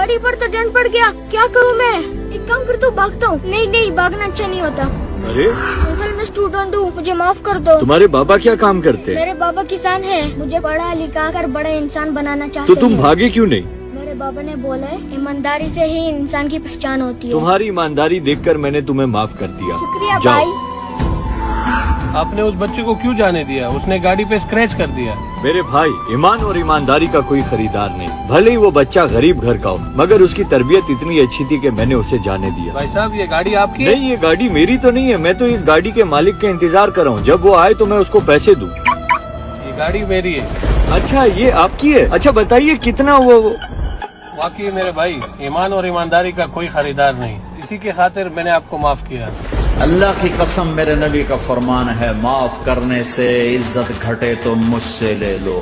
गाड़ी पर तो दंड पड़ गया, क्या करूँ मैं? एक काम करता हूँ, भागता हूँ। नहीं, भागना अच्छा नहीं होता। अरे अंकल मैं स्टूडेंट हूँ, मुझे माफ कर दो। तुम्हारे बाबा क्या काम करते हैं? मेरे बाबा किसान है, मुझे पढ़ा लिखा कर बड़े इंसान बनाना चाहते तो हैं। तुम भागे क्यों नहीं? मेरे बाबा ने बोला है ईमानदारी से ही इंसान की पहचान होती है। तुम्हारी ईमानदारी देखकर मैंने तुम्हें माफ कर दिया। शुक्रिया जाओ। भाई। आपने उस बच्चे को क्यों जाने दिया? उसने गाड़ी पे स्क्रैच कर दिया। मेरे भाई, ईमान और ईमानदारी का कोई खरीदार नहीं। भले ही वो बच्चा गरीब घर का हो, मगर उसकी तरबियत इतनी अच्छी थी कि मैंने उसे जाने दिया। भाई साहब ये गाड़ी आपकी है? नहीं, ये गाड़ी मेरी तो नहीं है। मैं तो इस गाड़ी के मालिक का इंतजार कर रहा हूँ। जब वो आए तो मैं उसको पैसे दूँ। ये गाड़ी मेरी है। अच्छा, ये आपकी है? अच्छा बताइए कितना वो? वाकई मेरे भाई, ईमान और ईमानदारी का कोई खरीदार नहीं। इसी के खातिर मैंने आपको माफ किया। अल्लाह की कसम, मेरे नबी का फरमान है, माफ करने से इज्जत घटे तो मुझसे ले लो।